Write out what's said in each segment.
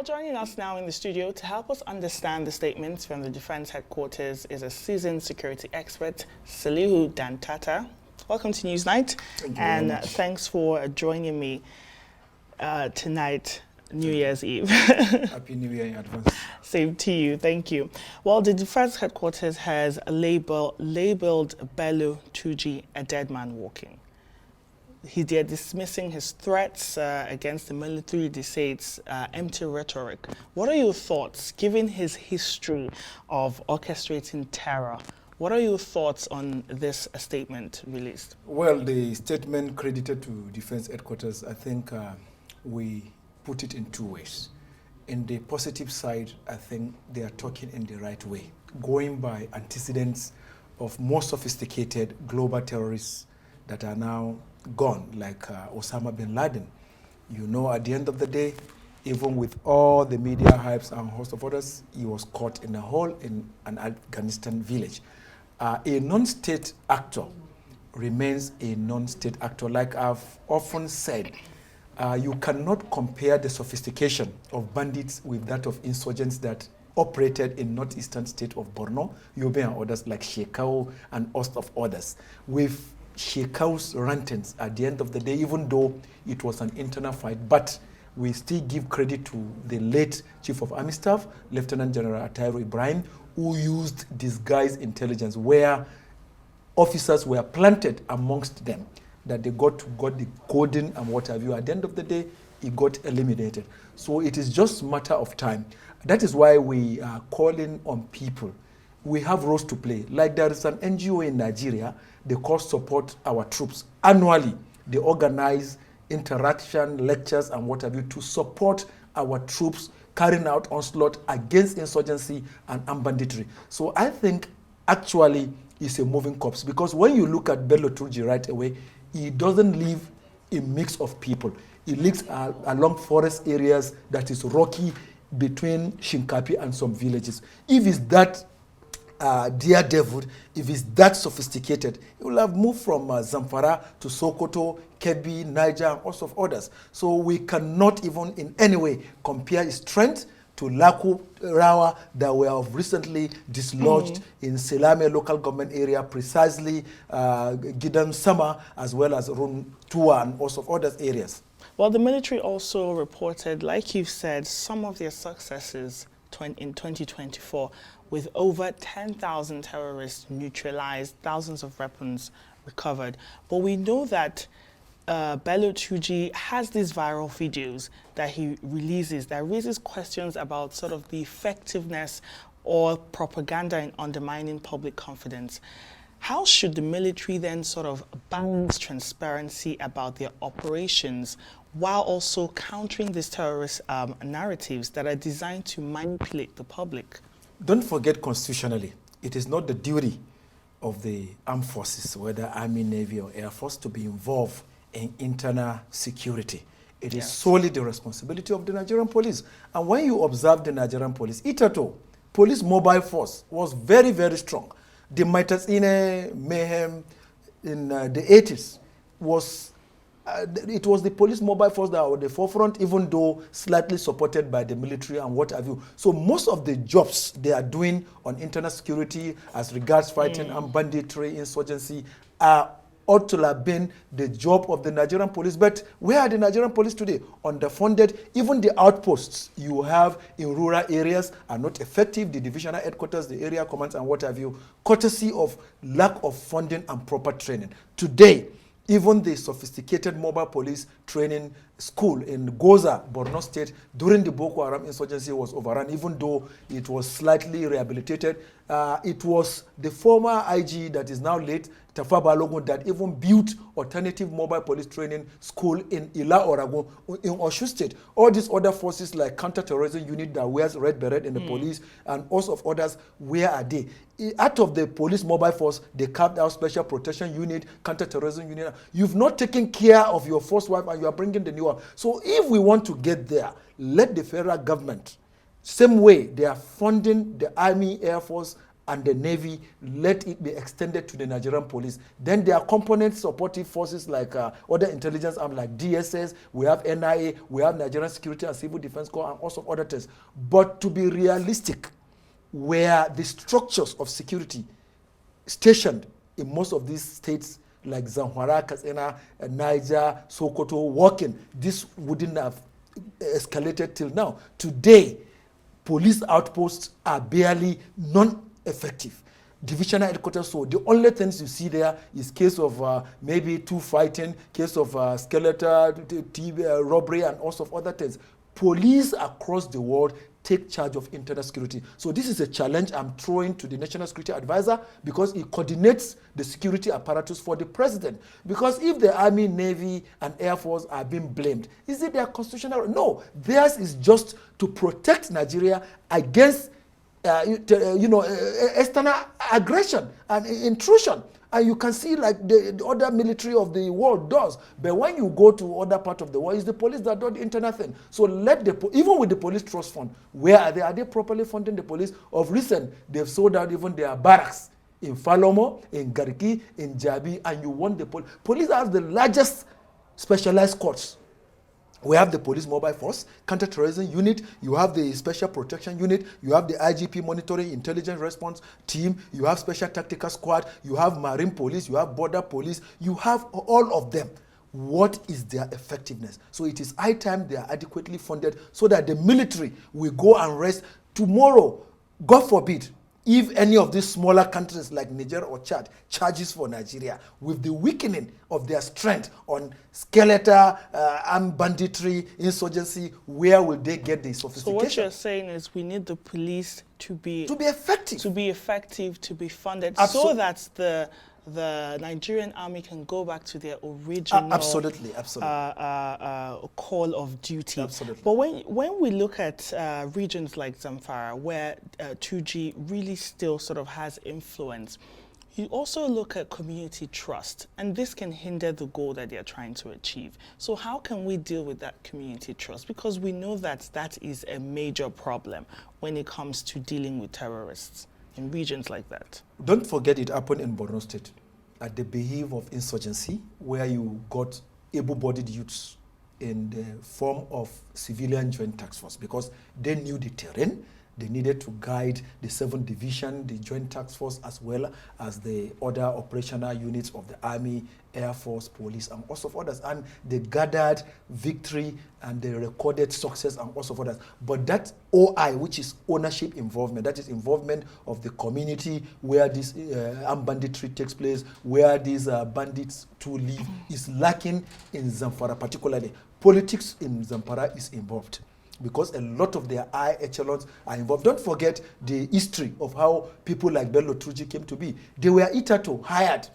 Well, joining us now in the studio to help us understand the statements from the Defense Headquarters is a seasoned security expert, Salihu Dantata. Welcome to Newsnight. Thank you and very much. Thanks for joining me tonight, New Year's Eve. Happy New Year in advance. Same to you, thank you. Well, the Defense Headquarters has labeled Bello Turji a dead man walking. They're dismissing his threats against the military. They say it's empty rhetoric. What are your thoughts, given his history of orchestrating terror? What are your thoughts on this statement released? Well, the statement credited to Defense Headquarters, I think we put it in two ways. In the positive side, I think they are talking in the right way, going by antecedents of more sophisticated global terrorists that are now gone, like Osama bin Laden. You know, at the end of the day, even with all the media hypes and a host of others, he was caught in a hole in an Afghanistan village. A non-state actor remains a non-state actor. Like I've often said, you cannot compare the sophistication of bandits with that of insurgents that operated in northeastern state of Borno, Yobe and others like Shekau and host of others. With Shekau's rantings at the end of the day, even though it was an internal fight, but we still give credit to the late Chief of Army Staff, Lieutenant General Atairo Ibrahim, who used disguised intelligence where officers were planted amongst them, that they got the coding and what have you. At the end of the day, he got eliminated. So it is just a matter of time. That is why we are calling on people. We have roles to play. Like there is an NGO in Nigeria, they call Support Our Troops. Annually, they organize interaction, lectures, and what have you to support our troops carrying out onslaught against insurgency and armed banditry. So I think actually it's a moving corpse, because when you look at Bello Turji right away, he doesn't live a mix of people. He lives along forest areas that is rocky between Shinkapi and some villages. If it's that daredevil, if it's that sophisticated, he will have moved from Zamfara to Sokoto, Kebbi, Niger, and also of others. So we cannot even in any way compare his strength to Laku Rawa that we have recently dislodged in Selame local government area, precisely Gidam Sama, as well as Run Tua and also of other areas. Well, the military also reported, like you've said, some of their successes in 2024, with over 10,000 terrorists neutralized, thousands of weapons recovered. But we know that Bello Turji has these viral videos that he releases that raises questions about sort of the effectiveness or propaganda in undermining public confidence. How should the military then sort of balance transparency about their operations while also countering these terrorist narratives that are designed to manipulate the public? Don't forget, constitutionally, it is not the duty of the armed forces, whether Army, Navy, or Air Force, to be involved in internal security. It is solely the responsibility of the Nigerian police. And when you observe the Nigerian police, Itato, police mobile force was very, very strong. The Maitasine mayhem in the 80s was it was the police mobile force that were at the forefront, even though slightly supported by the military and what have you. So most of the jobs they are doing on internal security as regards fighting and banditry, insurgency, ought to have been the job of the Nigerian police. But where are the Nigerian police today? Underfunded. Even the outposts you have in rural areas are not effective. The divisional headquarters, the area commands and what have you, courtesy of lack of funding and proper training. Today, even the sophisticated mobile police training school in Goza, Borno State, during the Boko Haram insurgency was overrun, even though it was slightly rehabilitated. It was the former IG that is now late, Tafa Balogun, that even built alternative mobile police training school in Ila Oragon in Oshu State. All these other forces like counter-terrorism unit that wears red beret in the police and also of others, where are they? Out of the police mobile force, they carved out special protection unit, counter-terrorism unit. You've not taken care of your first wife and you are bringing the new one. So if we want to get there, let the federal government, same way they are funding the Army, Air Force, and the Navy, let it be extended to the Nigerian police. Then there are component supportive forces like other intelligence arms like DSS, we have NIA, we have Nigerian Security and Civil Defense Corps, and also other things. But to be realistic, where the structures of security stationed in most of these states like Zamfara, Katsina, Niger, Sokoto, working, this wouldn't have escalated till now. Today, police outposts are barely non-effective. Divisional headquarters, so the only things you see there is case of maybe two fighting, case of skeletal robbery, and also of other things. Police across the world take charge of internal security. So this is a challenge I'm throwing to the National Security Advisor, because it coordinates the security apparatus for the president. Because if the Army, Navy, and Air Force are being blamed, is it their constitutional? No, theirs is just to protect Nigeria against external aggression and intrusion. And you can see like the other military of the world does. But when you go to other part of the world, it's the police that do the internal thing. So let the, even with the police trust fund, where are they? Are they properly funding the police? Of recent, they've sold out even their barracks in Falomo, in Garki, in Jabi, and you want the police. Police has the largest specialized courts. We have the police mobile force, counter-terrorism unit, you have the special protection unit, you have the IGP monitoring intelligence response team, you have special tactical squad, you have marine police, you have border police, you have all of them. What is their effectiveness? So it is high time they are adequately funded so that the military will go and rest. Tomorrow, God forbid, if any of these smaller countries like Niger or Chad charges for Nigeria with the weakening of their strength on skeletal, armed banditry, insurgency, where will they get the sophistication? So what you're saying is we need the police to be effective, to be funded, so that the Nigerian army can go back to their original call of duty. Absolutely. But when we look at regions like Zamfara, where Turji really still sort of has influence, you also look at community trust, and this can hinder the goal that they're trying to achieve. So how can we deal with that community trust? Because we know that that is a major problem when it comes to dealing with terrorists in regions like that. Don't forget it happened in Borno State at the behest of insurgency, where you got able-bodied youths in the form of civilian joint task force, because they knew the terrain. They needed to guide the 7th Division, the Joint Task Force, as well as the other operational units of the Army, Air Force, Police, and also of others. And they gathered victory and they recorded success and also of others. But that OI, which is ownership involvement, that is involvement of the community where this armed banditry takes place, where these bandits to live, is lacking in Zamfara particularly. Politics in Zamfara is involved, because a lot of their high echelons are involved. Don't forget the history of how people like Bello Turji came to be. They were hired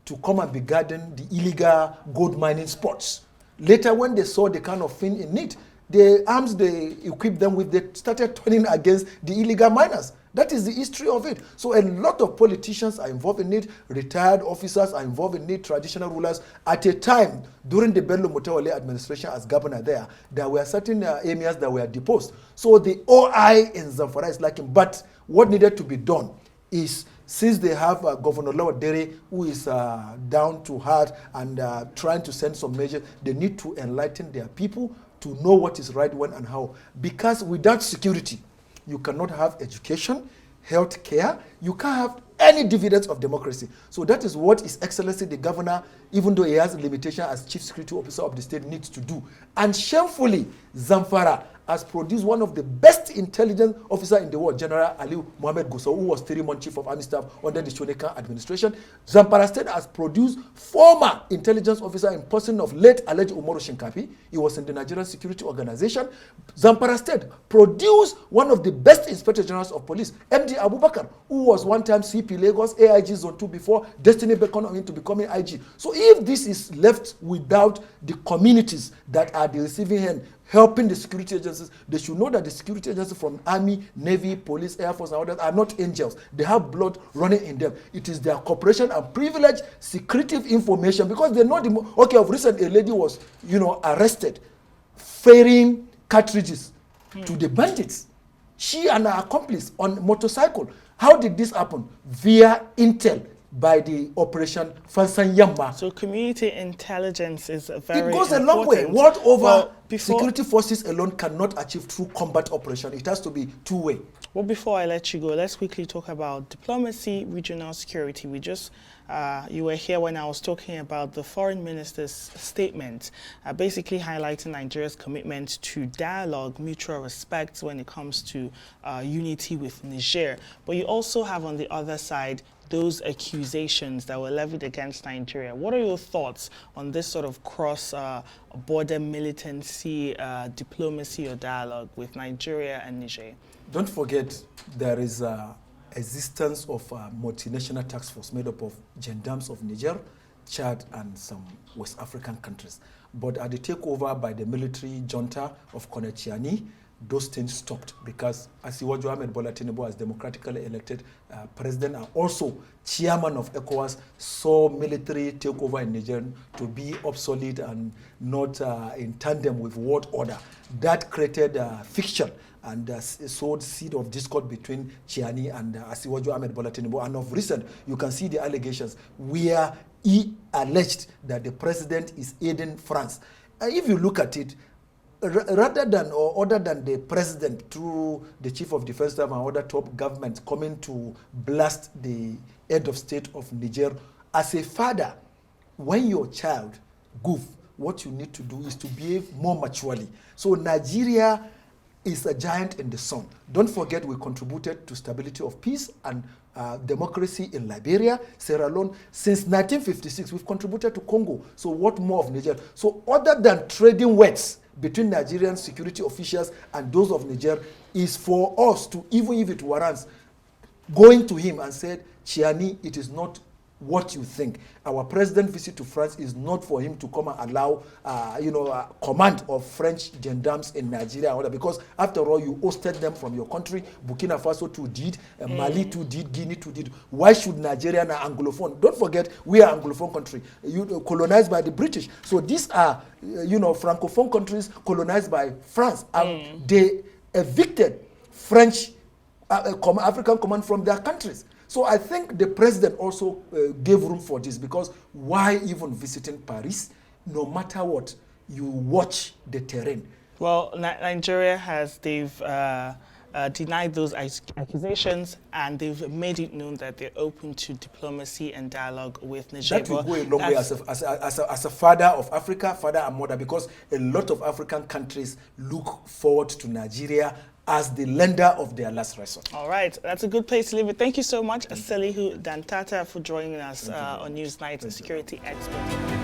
to come and be guarding the illegal gold mining spots. Later, when they saw the kind of thing in it, the arms they equipped them with, they started turning against the illegal miners. That is the history of it. So a lot of politicians are involved in it, retired officers are involved in it, traditional rulers. At a time, during the Bello Mutawale administration as governor there were certain emirs that were deposed. So the OI in Zamfara is lacking. But what needed to be done is, since they have Governor Lawal Dere, who is down to heart and trying to send some measures, they need to enlighten their people to know what is right, when, and how. Because without security, you cannot have education, health care, you can't have any dividends of democracy. So that is what His Excellency the Governor, even though he has a limitation as Chief Security Officer of the state, needs to do. And shamefully, Zamfara has produced one of the best intelligence officer in the world, General Ali Mohammed Gusau, who was 3-month Chief of Army Staff under the Shoneka administration. Zamfara State has produced former intelligence officer in person of late Alhaji Umaru Shinkafi. He was in the Nigerian Security Organization. Zamfara State produced one of the best Inspector Generals of Police, MD Abubakar, who was one time CP Lagos, AIG Zone 2 before Destiny beckoned him to becoming IG. So if this is left without the communities that are the receiving end, helping the security agencies, they should know that the security agencies from Army, Navy, Police, Air Force, and others are not angels. They have blood running in them. It is their cooperation and privileged secretive information, because they know of recent, a lady was, arrested, ferrying cartridges to the bandits. She and her accomplice on motorcycle. How did this happen? Via intel by the Operation Fansan Yamma. So community intelligence is a very It goes important. a long way. What over Well, security forces alone cannot achieve through combat operation. It has to be two-way. Well, before I let you go, let's quickly talk about diplomacy, regional security. We just, you were here when I was talking about the foreign minister's statement, basically highlighting Nigeria's commitment to dialogue, mutual respect when it comes to unity with Niger. But you also have on the other side those accusations that were levied against Nigeria. What are your thoughts on this sort of cross-border militancy, diplomacy or dialogue with Nigeria and Niger? Don't forget, there is existence of a multinational task force made up of gendarmes of Niger, Chad, and some West African countries. But at the takeover by the military junta of Colonel Chiani, those things stopped because Asiwaju Ahmed Bola Tinubu, as democratically elected president and also chairman of ECOWAS, saw military takeover in Niger to be obsolete and not in tandem with world order. That created fiction and sowed seed of discord between Chiani and Asiwaju Ahmed Bola Tinubu. And of recent, you can see the allegations where he alleged that the president is aiding France. If you look at it, rather than or other than the president through the chief of defense staff and other top governments coming to blast the head of state of Niger, as a father, when your child goof, what you need to do is to behave more maturely. So Nigeria is a giant in the sun. Don't forget, we contributed to stability of peace and democracy in Liberia, Sierra Leone. Since 1956, we've contributed to Congo. So what more of Niger? So other than trading words between Nigerian security officials and those of Niger, is for us to, even if it warrants, going to him and said, Chiani, it is not what you think. Our president visit to France is not for him to come and allow, command of French gendarmes in Nigeria, because after all, you hosted them from your country. Burkina Faso too did, Mali too did, Guinea too did. Why should Nigeria and Anglophone? Don't forget, we are Anglophone country, colonized by the British. So these are, Francophone countries colonized by France, and they evicted French African command from their countries. So I think the president also gave room for this, because why even visiting Paris? No matter what, you watch the terrain. Well, Nigeria they've denied those accusations, and they've made it known that they're open to diplomacy and dialogue with Niger. That will go a long way as a father of Africa, father and mother, because a lot of African countries look forward to Nigeria as the lender of their last resort. All right, that's a good place to leave it. Thank you so much, Aselihu Dantata, for joining us on Newsnight, a security expert.